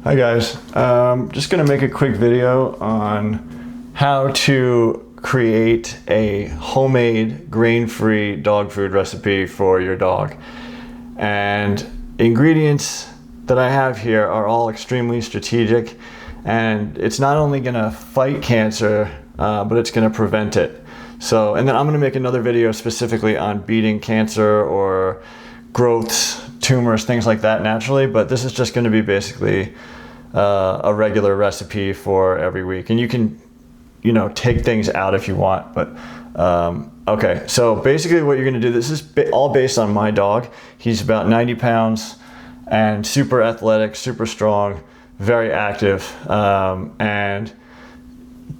Hi guys, just gonna make a quick video on how to create a homemade grain-free dog food recipe for your dog. And ingredients that I have here are all extremely strategic, and it's not only gonna fight cancer, but it's gonna prevent it. So, and then I'm gonna make another video specifically on beating cancer or growths, tumors, things like that naturally, but this is just gonna be basically a regular recipe for every week. And you can, take things out if you want, but okay. So basically what you're gonna do, this is all based on my dog. He's about 90 pounds and super athletic, super strong, very active, and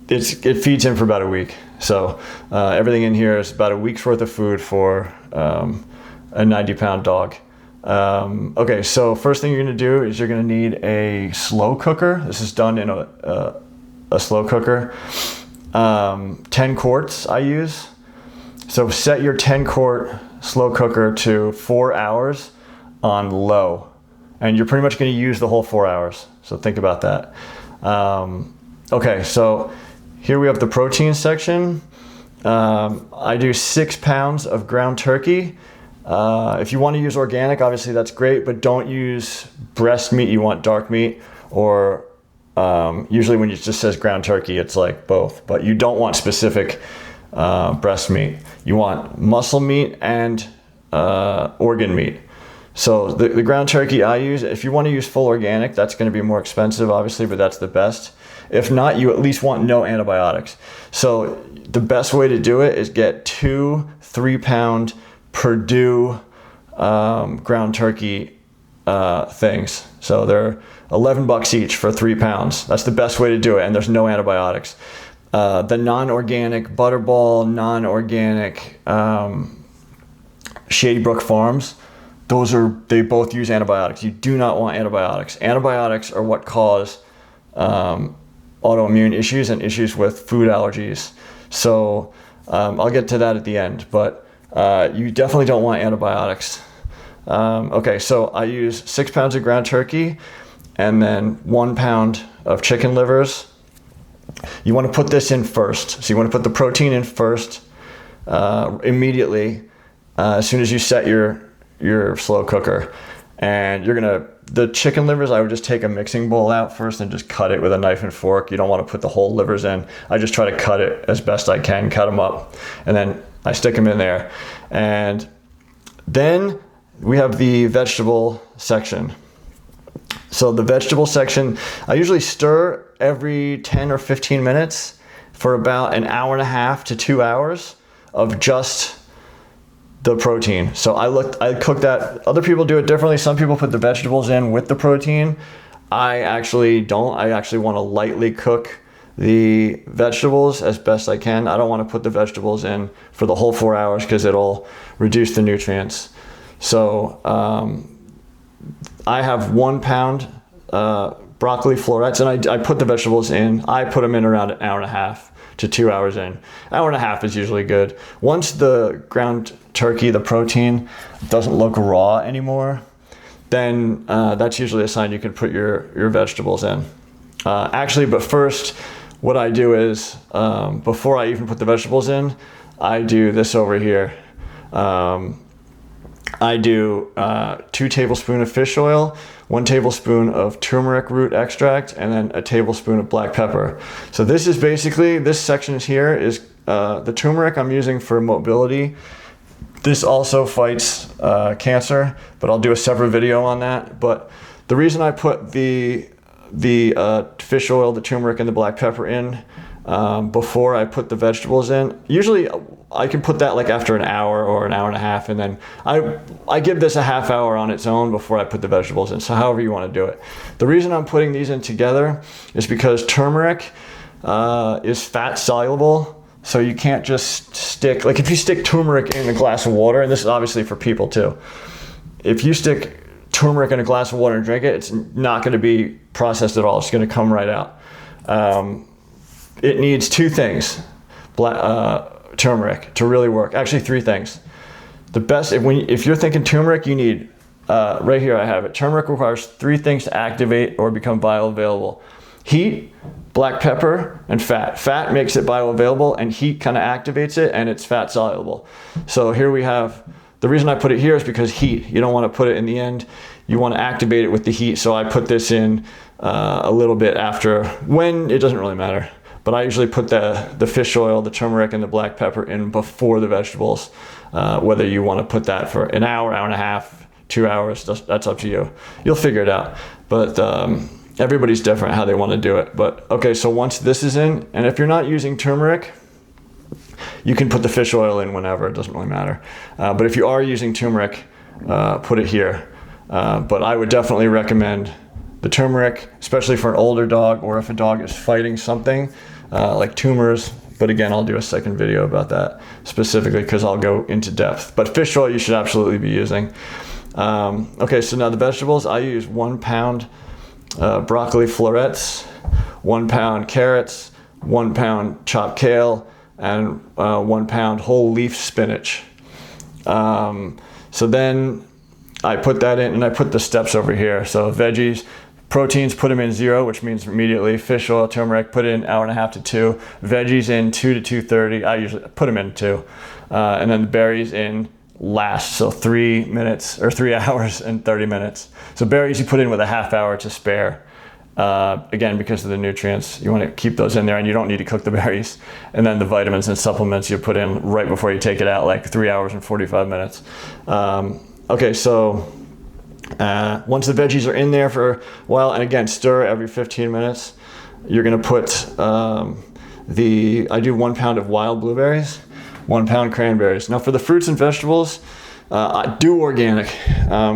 it feeds him for about a week. So everything in here is about a week's worth of food for a 90-pound dog. Okay, so first thing you're gonna do is you're gonna need a slow cooker. This is done in a slow cooker. 10 quarts I use. So set your 10 quart slow cooker to 4 hours on low. And you're pretty much gonna use the whole 4 hours. So think about that. Okay, so here we have the protein section. I do 6 pounds of ground turkey. If you want to use organic, obviously that's great, but don't use breast meat. You want dark meat, or usually when it just says ground turkey, it's like both, but you don't want specific breast meat. You want muscle meat and organ meat. So the ground turkey I use, if you want to use full organic, that's going to be more expensive, obviously, but that's the best. If not, you at least want no antibiotics. So the best way to do it is get 2 3-pound Perdue ground turkey things. So they're $11 each for 3 pounds. That's the best way to do it, and there's no antibiotics. The non-organic Butterball, non-organic Shady Brook Farms, they both use antibiotics. You do not want antibiotics. Antibiotics are what cause autoimmune issues and issues with food allergies. So I'll get to that at the end, but you definitely don't want antibiotics. Okay, so I use 6 pounds of ground turkey and then 1 pound of chicken livers. You want to put this in first. So you want to put the protein in first immediately as soon as you set your slow cooker. And the chicken livers, I would just take a mixing bowl out first and just cut it with a knife and fork. You don't want to put the whole livers in. I just try to cut it as best I can, cut them up, and then I stick them in there. And then we have the vegetable section. So the vegetable section, I usually stir every 10 or 15 minutes for about an hour and a half to 2 hours of just the protein. So I cook that. Other people do it differently. Some people put the vegetables in with the protein. I actually don't. I actually want to lightly cook the vegetables as best I can. I don't want to put the vegetables in for the whole 4 hours because it'll reduce the nutrients. So I have 1 pound broccoli florets, and I put the vegetables in. I put them in around an hour and a half to 2 hours in. Hour and a half is usually good. Once the ground turkey, the protein, doesn't look raw anymore, then that's usually a sign you can put your vegetables in. Actually, but first, what I do is, before I even put the vegetables in, I do this over here. I do 2 tablespoons of fish oil, 1 tablespoon of turmeric root extract, and then a tablespoon of black pepper. So this is basically, this section here is the turmeric I'm using for mobility. This also fights cancer, but I'll do a separate video on that. But the reason I put the fish oil, the turmeric, and the black pepper in before I put the vegetables in. Usually I can put that like after an hour or an hour and a half, and then I give this a half hour on its own before I put the vegetables in. So however you want to do it. The reason I'm putting these in together is because turmeric is fat soluble. So you can't just stick, like if you stick turmeric in a glass of water, and this is obviously for people too. If you stick turmeric in a glass of water and drink it, it's not going to be processed at all. It's going to come right out. It needs 2 things, turmeric, to really work. Actually 3 things. The best, if you're thinking turmeric, you need right here I have it. Turmeric requires 3 things to activate or become bioavailable: heat, black pepper, and fat. Fat makes it bioavailable, and heat kind of activates it, and it's fat soluble. So here we have, the reason I put it here is because heat. You don't want to put it in the end. You want to activate it with the heat. So I put this in a little bit after, when, it doesn't really matter. But I usually put the fish oil, the turmeric, and the black pepper in before the vegetables. Whether you want to put that for an hour, hour and a half, 2 hours, that's up to you. You'll figure it out. But everybody's different how they want to do it. But okay, so once this is in, and if you're not using turmeric, you can put the fish oil in whenever, it doesn't really matter. But if you are using turmeric, put it here. But I would definitely recommend the turmeric, especially for an older dog, or if a dog is fighting something like tumors. But again, I'll do a second video about that specifically because I'll go into depth. But fish oil you should absolutely be using. Okay, so now the vegetables, I use 1 pound broccoli florets, 1 pound carrots, 1 pound chopped kale, and 1 pound whole leaf spinach. So then I put that in, and I put the steps over here. So veggies, proteins, put them in 0, which means immediately. Fish oil, turmeric, put it in 1.5 to 2. Veggies in 2 to 2:30. I usually put them in 2. And then the berries in last, so 3 minutes, or 3 hours and 30 minutes. So berries you put in with a ½ hour to spare. Again, because of the nutrients, you want to keep those in there, and you don't need to cook the berries. And then the vitamins and supplements you put in right before you take it out, like 3 hours and 45 minutes. Okay, so once the veggies are in there for a while, and again, stir every 15 minutes, you're going to put I do 1 pound of wild blueberries, 1 pound cranberries. Now for the fruits and vegetables, do organic,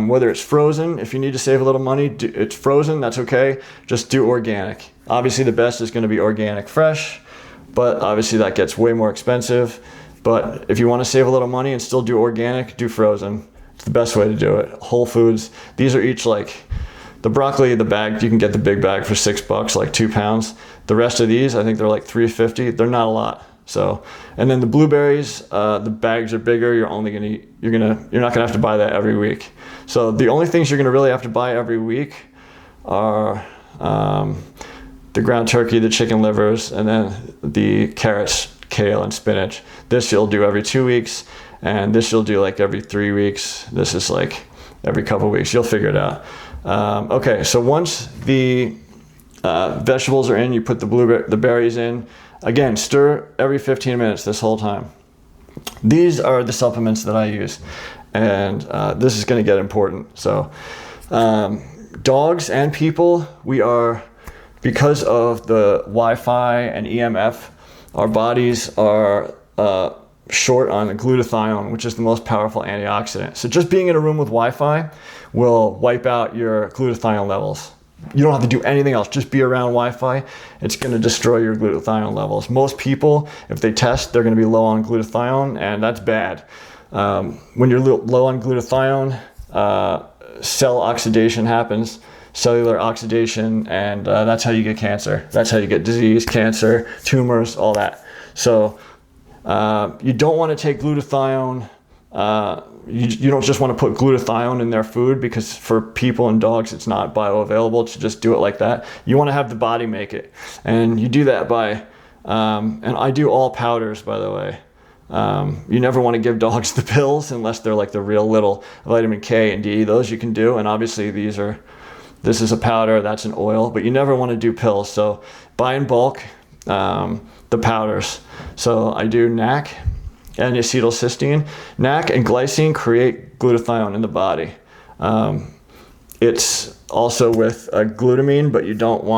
whether it's frozen. If you need to save a little money, it's frozen, that's okay. Just do organic. Obviously the best is going to be organic fresh, but obviously that gets way more expensive. But if you want to save a little money and still do organic, do frozen. It's the best way to do it. Whole Foods, these are each like, the broccoli, the bag, you can get the big bag for $6, like 2 pounds. The rest of these, I think they're like $3.50. They're not a lot. So, and then the blueberries, the bags are bigger. You're not gonna have to buy that every week. So the only things you're gonna really have to buy every week are the ground turkey, the chicken livers, and then the carrots, kale, and spinach. This you'll do every 2 weeks, and this you'll do like every 3 weeks. This is like every couple weeks. You'll figure it out. Okay, so once the vegetables are in, you put the berries in. Again, stir every 15 minutes this whole time. These are the supplements that I use, and this is going to get important. So dogs and people, we are, because of the Wi-Fi and EMF, our bodies are short on glutathione, which is the most powerful antioxidant. So just being in a room with Wi-Fi will wipe out your glutathione levels. You don't have to do anything else. Just be around Wi-Fi. It's going to destroy your glutathione levels. Most people, if they test, they're going to be low on glutathione, and that's bad. When you're low on glutathione, cell oxidation happens, cellular oxidation, and that's how you get cancer. That's how you get disease, cancer, tumors, all that. So you don't want to take glutathione. You don't just want to put glutathione in their food, because for people and dogs it's not bioavailable to just do it like that. You want to have the body make it, and you do that by and I do all powders, by the way. You never want to give dogs the pills unless they're like the real little vitamin K and D. Those you can do, and obviously this is a powder, that's an oil, but you never want to do pills. So buy in bulk the powders. So I do NAC and acetylcysteine. NAC and glycine create glutathione in the body. It's also with glutamine, but you don't really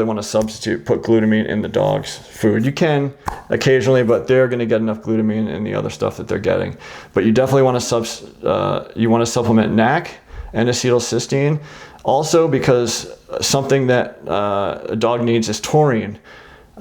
want to put glutamine in the dog's food. You can occasionally, but they're going to get enough glutamine in the other stuff that they're getting. But you definitely want to supplement NAC and acetylcysteine. Also, because something that a dog needs is taurine.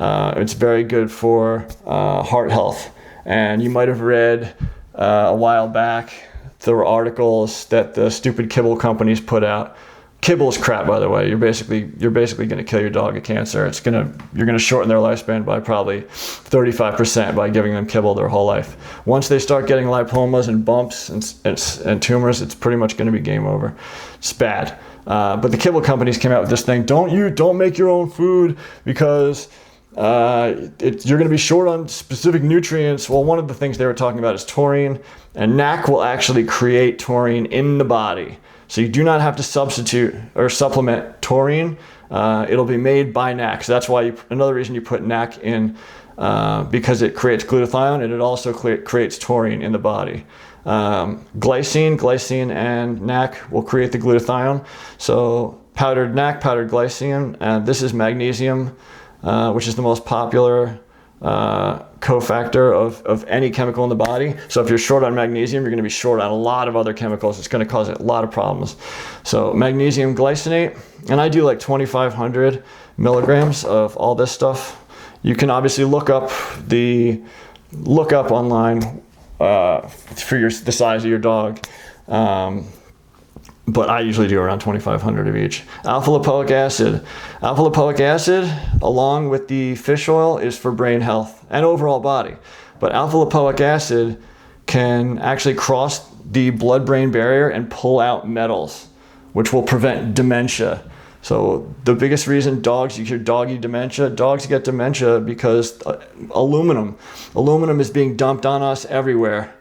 It's very good for heart health. And you might have read a while back, there were articles that the stupid kibble companies put out Kibble is crap, by the way. You're basically going to kill your dog of cancer. You're going to shorten their lifespan by probably 35% by giving them kibble their whole life. Once they start getting lipomas and bumps and tumors, it's pretty much going to be game over. It's bad. But the kibble companies came out with this thing: don't make your own food because you're going to be short on specific nutrients. Well, one of the things they were talking about is taurine, and NAC will actually create taurine in the body. So you do not have to substitute or supplement taurine. It'll be made by NAC. So that's why another reason you put NAC in, because it creates glutathione, and it also creates taurine in the body. Glycine and NAC will create the glutathione. So powdered NAC, powdered glycine, and this is magnesium, which is the most popular cofactor of any chemical in the body. So if you're short on magnesium, you're going to be short on a lot of other chemicals. It's going to cause a lot of problems. So magnesium glycinate, and I do like 2,500 milligrams of all this stuff. You can obviously look up online for the size of your dog. But I usually do around 2,500 of each. Alpha lipoic acid. Alpha lipoic acid, along with the fish oil, is for brain health and overall body. But alpha lipoic acid can actually cross the blood-brain barrier and pull out metals, which will prevent dementia. So the biggest reason dogs get dementia because aluminum is being dumped on us everywhere.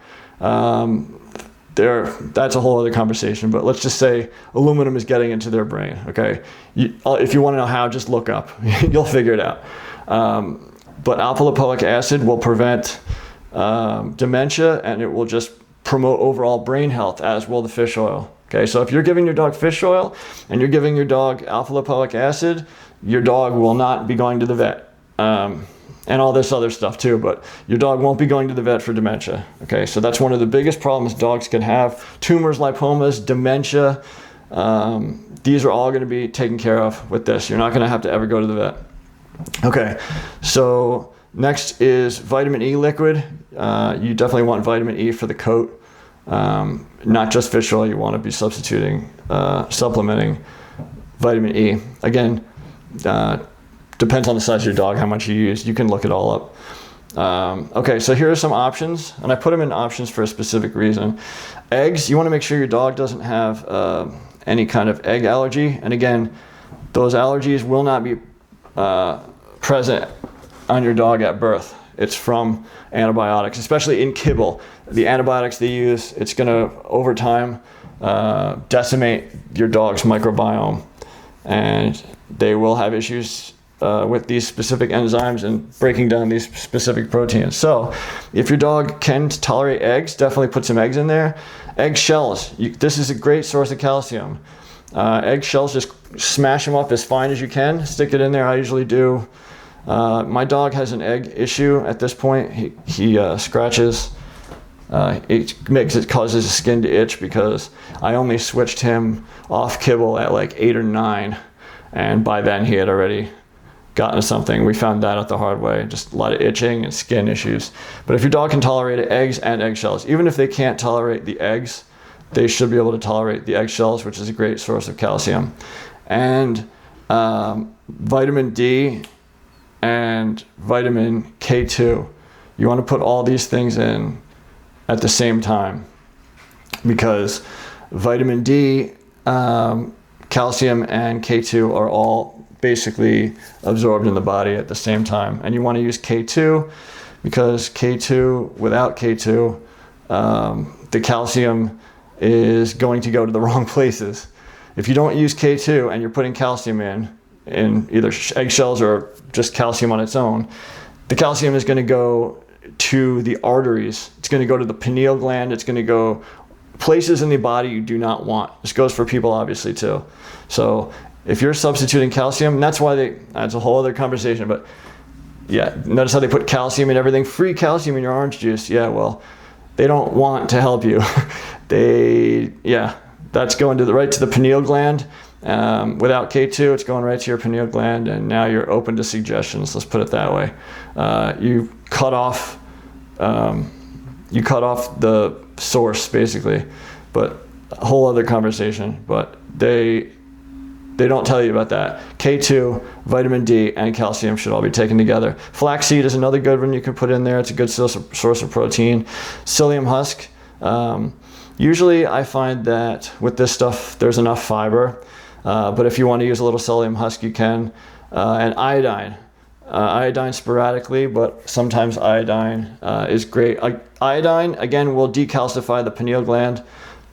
That's a whole other conversation, but let's just say aluminum is getting into their brain, okay? If you want to know how, just look up. You'll figure it out. But alpha lipoic acid will prevent dementia, and it will just promote overall brain health, as will the fish oil. Okay, so if you're giving your dog fish oil and you're giving your dog alpha lipoic acid, your dog will not be going to the vet. And all this other stuff too, but your dog won't be going to the vet for dementia. Okay, so that's one of the biggest problems dogs can have. Tumors, lipomas, dementia, these are all going to be taken care of with this. You're not going to have to ever go to the vet. Okay, so next is vitamin E liquid. You definitely want vitamin E for the coat. Not just fish oil, you want to be supplementing vitamin E. Again, depends on the size of your dog, how much you use. You can look it all up. Okay, so here are some options, and I put them in options for a specific reason. Eggs, you want to make sure your dog doesn't have any kind of egg allergy. And again, those allergies will not be present on your dog at birth. It's from antibiotics, especially in kibble. The antibiotics they use, it's going to, over time, decimate your dog's microbiome. And they will have issues with these specific enzymes and breaking down these specific proteins. So if your dog can tolerate eggs, definitely put some eggs in there. Egg shells, this is a great source of calcium. Egg shells, just smash them up as fine as you can, stick it in there. I usually do. My dog has an egg issue at this point. He scratches. It causes his skin to itch because I only switched him off kibble at like 8 or 9, and by then he had already gotten something. We found that out the hard way. Just a lot of itching and skin issues. But if your dog can tolerate it, eggs and eggshells, even if they can't tolerate the eggs, they should be able to tolerate the eggshells, which is a great source of calcium. And vitamin D and vitamin K2. You want to put all these things in at the same time, because vitamin D, calcium, and K2 are all basically absorbed in the body at the same time. And you want to use K2 because without K2, the calcium is going to go to the wrong places. If you don't use K2 and you're putting calcium in either eggshells or just calcium on its own, the calcium is going to go to the arteries. It's going to go to the pineal gland. It's going to go places in the body you do not want. This goes for people obviously too. So if you're substituting calcium, that's a whole other conversation, but yeah, notice how they put calcium in everything. Free calcium in your orange juice. Yeah, well, they don't want to help you. That's going right to the pineal gland. Without K2, it's going right to your pineal gland, and now you're open to suggestions. Let's put it that way. You cut off the source basically, but a whole other conversation. But They don't tell you about that. K2, vitamin D, and calcium should all be taken together. Flaxseed is another good one you can put in there. It's a good source of protein. Psyllium husk. Usually I find that with this stuff, there's enough fiber. But if you want to use a little psyllium husk, you can. And iodine. Iodine sporadically, but sometimes iodine is great. Iodine, again, will decalcify the pineal gland.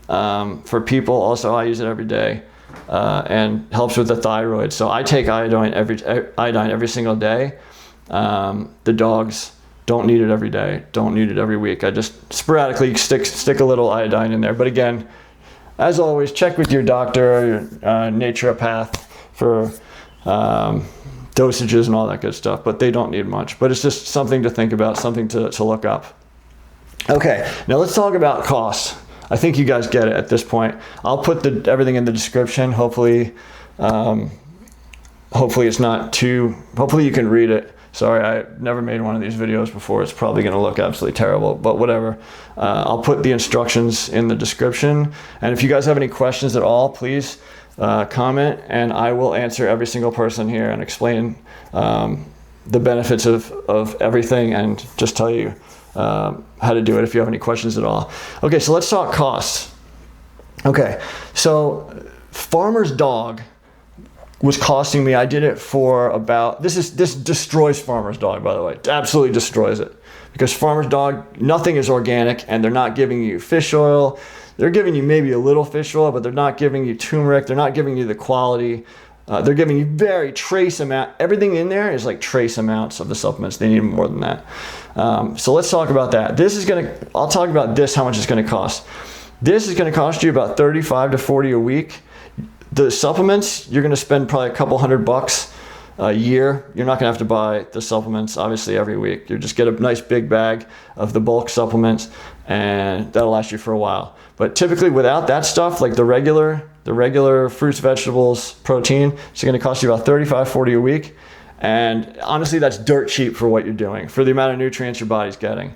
For people, also, I use it every day. And helps with the thyroid. So I take iodine every single day. The dogs don't need it every day, don't need it every week. I just sporadically stick a little iodine in there. But again, as always, check with your doctor or your naturopath for dosages and all that good stuff. But they don't need much. But it's just something to think about, something to look up. Okay, now let's talk about costs. I think you guys get it at this point. I'll put everything in the description. Hopefully it's not too, hopefully you can read it. Sorry, I've never made one of these videos before. It's probably gonna look absolutely terrible, but whatever. I'll put the instructions in the description. And if you guys have any questions at all, please comment, and I will answer every single person here and explain the benefits of everything and just tell you how to do it if you have any questions at all. Okay, so let's talk costs. Okay, so Farmer's Dog was costing me, I did it for about, this destroys Farmer's Dog, by the way. It absolutely destroys it. Because Farmer's Dog, nothing is organic, and they're not giving you fish oil. They're giving you maybe a little fish oil, but they're not giving you turmeric. They're not giving you the quality. They're giving you very trace amount. Everything in there is like trace amounts of the supplements. They need more than that. So let's talk about that. I'll talk about this, how much it's gonna cost. This is gonna cost you about $35 to $40 a week. The supplements, you're gonna spend probably a couple $100 a year. You're not gonna have to buy the supplements, obviously, every week. You just get a nice big bag of the bulk supplements, and that'll last you for a while. But typically without that stuff, like the regular fruits, vegetables, protein, it's gonna cost you about $35, $40 a week. And honestly, that's dirt cheap for what you're doing, for the amount of nutrients your body's getting.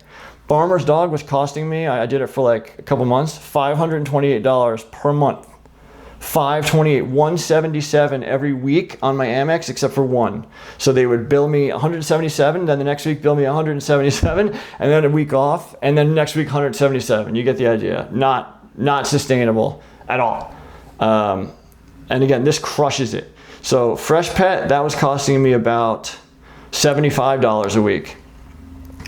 Farmer's Dog was costing me, I did it for like a couple months, $528 per month. $528, $177 every week on my Amex, except for one. So they would bill me $177, then the next week bill me $177, and then a week off, and then next week $177. You get the idea. Not sustainable at all. And again, this crushes it. So Fresh Pet, that was costing me about $75 a week.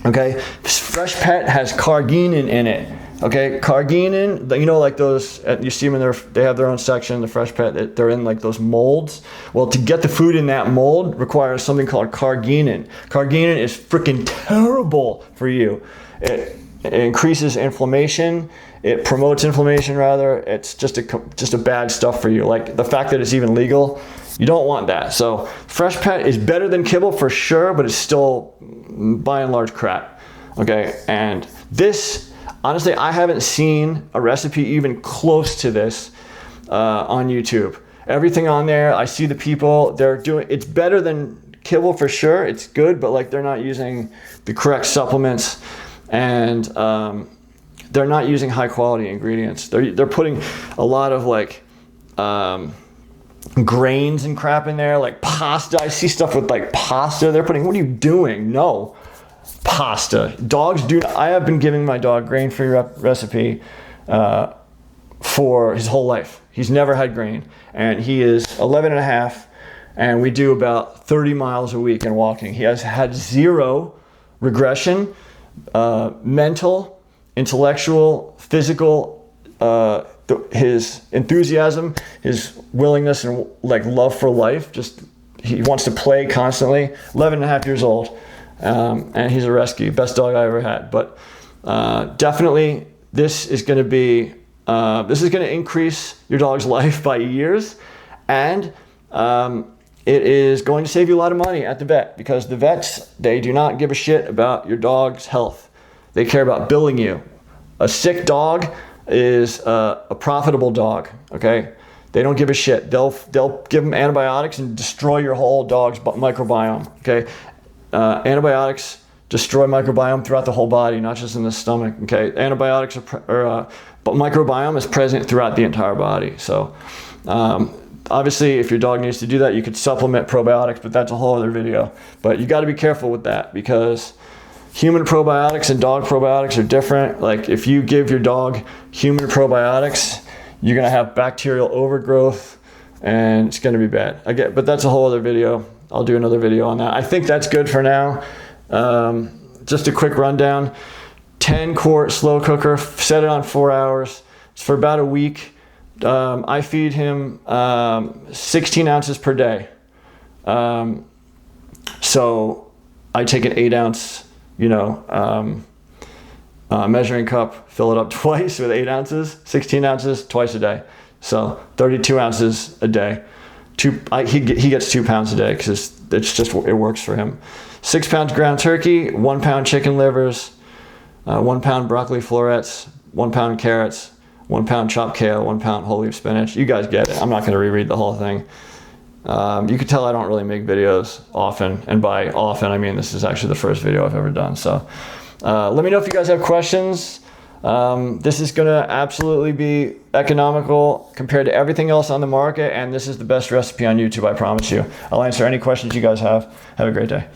Okay, Fresh Pet has carginin in it. Okay, carginin, you know, like those, you see them in they have their own section in the Fresh Pet, they're in like those molds. Well, to get the food in that mold requires something called carginin. Carginin is freaking terrible for you. It increases inflammation. It promotes inflammation, rather. It's just a bad stuff for you. Like the fact that it's even legal, you don't want that. So Fresh Pet is better than kibble for sure, but it's still by and large crap. Okay, and this, honestly, I haven't seen a recipe even close to this on YouTube. Everything on there, I see the people, they're doing, it's better than kibble for sure. It's good, but like they're not using the correct supplements, and they're not using high quality ingredients. They're putting a lot of like grains and crap in there, like pasta. I see stuff with like pasta. They're putting, what are you doing? No. Pasta. Dogs do. I have been giving my dog grain-free recipe for his whole life. He's never had grain, and he is 11 and a half, and we do about 30 miles a week in walking. He has had zero regression, mental, intellectual, physical, his enthusiasm, his willingness and like love for life. Just, he wants to play constantly. 11 and a half years old. And he's a rescue, best dog I ever had. But definitely, this is going to increase your dog's life by years, and it is going to save you a lot of money at the vet, because the vets, they do not give a shit about your dog's health. They care about billing you. A sick dog is a profitable dog. Okay, they don't give a shit. They'll give them antibiotics and destroy your whole dog's microbiome. Okay. Antibiotics destroy microbiome throughout the whole body, not just in the stomach. Okay, antibiotics but microbiome is present throughout the entire body. So Obviously, if your dog needs to do that, you could supplement probiotics, but that's a whole other video. But you got to be careful with that, because human probiotics and dog probiotics are different. Like if you give your dog human probiotics, you're gonna have bacterial overgrowth and it's gonna be bad. But that's a whole other video. I'll do another video on that. I think that's good for now. Just a quick rundown. 10 quart slow cooker, set it on 4 hours. It's for about a week. I feed him 16 ounces per day. So I take an 8 ounce, measuring cup, fill it up twice with 8 ounces, 16 ounces twice a day. So 32 ounces a day. He gets 2 pounds a day because it works for him. 6 pounds ground turkey, 1 pound chicken livers, 1 pound broccoli florets, 1 pound carrots, 1 pound chopped kale, 1 pound whole leaf spinach. You guys get it. I'm not going to reread the whole thing. You can tell I don't really make videos often, and by often I mean this is actually the first video I've ever done. So let me know if you guys have questions. This is going to absolutely be economical compared to everything else on the market, and this is the best recipe on YouTube, I promise you. I'll answer any questions you guys have. Have a great day.